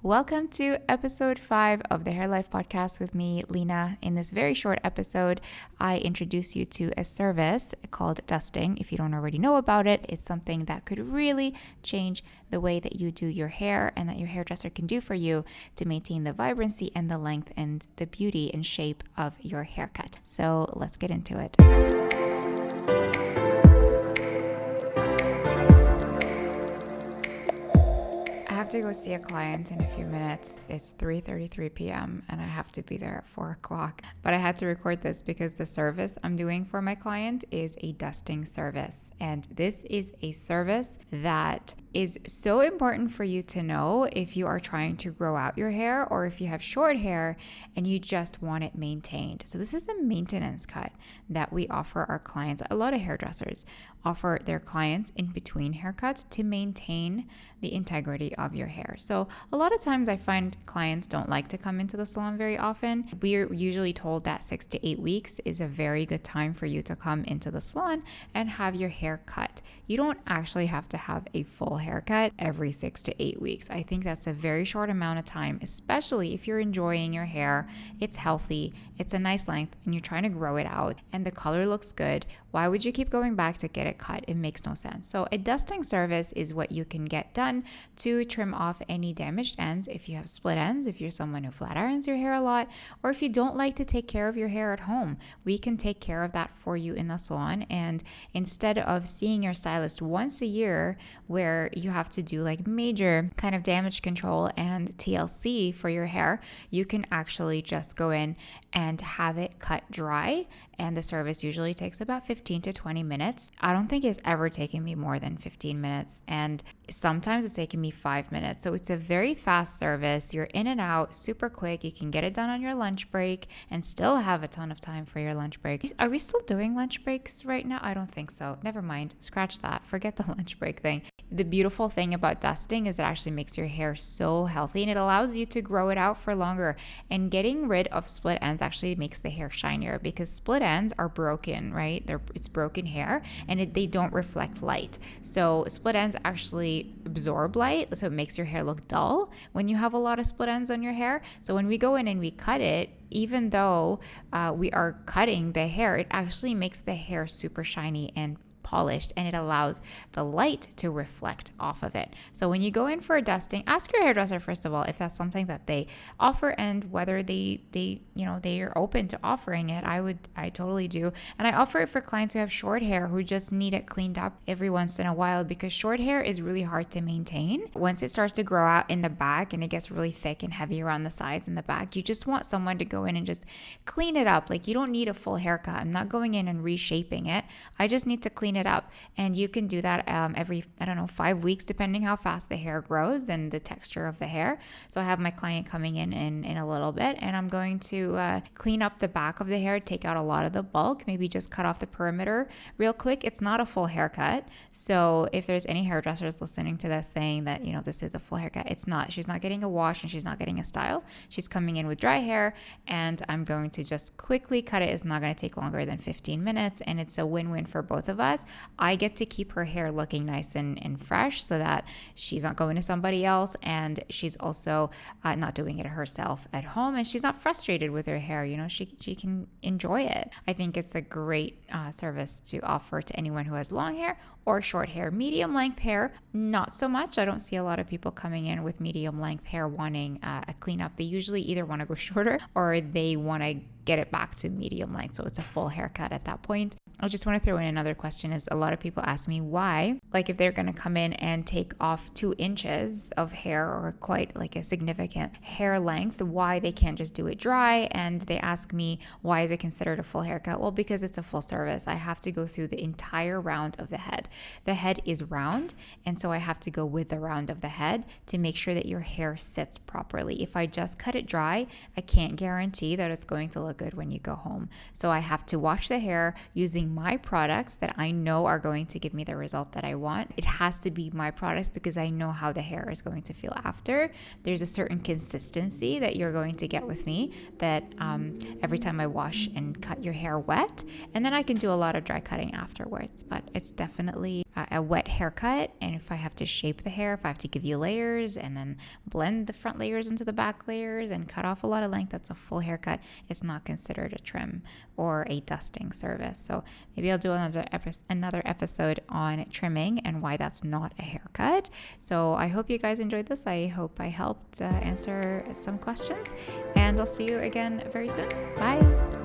Welcome to episode 5 of the Hair Life podcast with me, Lena. In this very short episode, I introduce you to a service called dusting. If you don't already know about it, it's something that could really change the way that you do your hair and that your hairdresser can do for you to maintain the vibrancy and the length and the beauty and shape of your haircut. So let's get into it. I have to go see a client in a few minutes. It's 3:33 p.m. and I have to be there at 4 o'clock. But I had to record this because the service I'm doing for my client is a dusting service. And this is a service that is so important for you to know if you are trying to grow out your hair or if you have short hair and you just want it maintained. So this is a maintenance cut that we offer our clients. A lot of hairdressers offer their clients in between haircuts to maintain the integrity of your hair. So a lot of times I find clients don't like to come into the salon very often. We're usually told that 6 to 8 weeks is a very good time for you to come into the salon and have your hair cut. You don't actually have to have a full haircut every 6 to 8 weeks. I think that's a very short amount of time, especially if you're enjoying your hair, it's healthy, it's a nice length, and you're trying to grow it out, and the color looks good. Why would you keep going back to get it cut? It makes no sense. So a dusting service is what you can get done to trim off any damaged ends if you have split ends, if you're someone who flat irons your hair a lot, or if you don't like to take care of your hair at home. We can take care of that for you in the salon, and instead of seeing your stylist once a year where you have to do like major kind of damage control and TLC for your hair, you can actually just go in and have it cut dry, and the service usually takes about 15 to 20 minutes. I don't think it's ever taken me more than 15 minutes, and sometimes it's taken me 5 minutes. So it's a very fast service. You're in and out super quick. You can get it done on your lunch break and still have a ton of time for your lunch break. Are we still doing lunch breaks right now? I don't think so. Never mind. Scratch that. Forget the lunch break thing. The beautiful thing about dusting is it actually makes your hair so healthy and it allows you to grow it out for longer. And getting rid of split ends actually makes the hair shinier because split ends are broken, right? It's broken hair and they don't reflect light. So split ends actually absorb light, so it makes your hair look dull when you have a lot of split ends on your hair. So when we go in and we cut it, even though we are cutting the hair, it actually makes the hair super shiny and polished, and it allows the light to reflect off of it. So when you go in for a dusting, ask your hairdresser first of all if that's something that they offer and whether they are open to offering it. I totally do. And I offer it for clients who have short hair who just need it cleaned up every once in a while because short hair is really hard to maintain. Once it starts to grow out in the back and it gets really thick and heavy around the sides and the back, you just want someone to go in and just clean it up. Like, you don't need a full haircut. I'm not going in and reshaping it. I just need to clean it up, and you can do that every 5 weeks depending how fast the hair grows and the texture of the hair. So I have my client coming in a little bit, and I'm going to clean up the back of the hair, take out a lot of the bulk, maybe just cut off the perimeter real quick. It's not a full haircut, so if there's any hairdressers listening to this saying that this is a full haircut, it's not. She's not getting a wash and she's not getting a style. She's coming in with dry hair, and I'm going to just quickly cut it. It's not going to take longer than 15 minutes, and it's a win-win for both of us. I get to keep her hair looking nice and fresh so that she's not going to somebody else, and she's also not doing it herself at home, and she's not frustrated with her hair. She can enjoy it. I think it's a great service to offer to anyone who has long hair or short hair. Medium length hair, not so much. I don't see a lot of people coming in with medium length hair wanting a cleanup. They usually either want to go shorter or they want to get it back to medium length, so it's a full haircut at that point. I just want to throw in another question is a lot of people ask me why, like if they're going to come in and take off 2 inches of hair or quite like a significant hair length, why they can't just do it dry. And they ask me, why is it considered a full haircut? Well, because it's a full service. I have to go through the entire round of the head. The head is round, and so I have to go with the round of the head to make sure that your hair sits properly. If I just cut it dry, I can't guarantee that it's going to look good when you go home. So I have to wash the hair using my products that I know are going to give me the result that I want. It has to be my products because I know how the hair is going to feel after. There's a certain consistency that you're going to get with me that every time I wash and cut your hair wet, and then I can do a lot of dry cutting afterwards. But it's definitely a wet haircut, and if I have to shape the hair, if I have to give you layers and then blend the front layers into the back layers and cut off a lot of length, that's a full haircut. It's not considered a trim or a dusting service. So maybe I'll do another episode on trimming and why that's not a haircut. So I hope you guys enjoyed this. I hope I helped answer some questions, and I'll see you again very soon. Bye.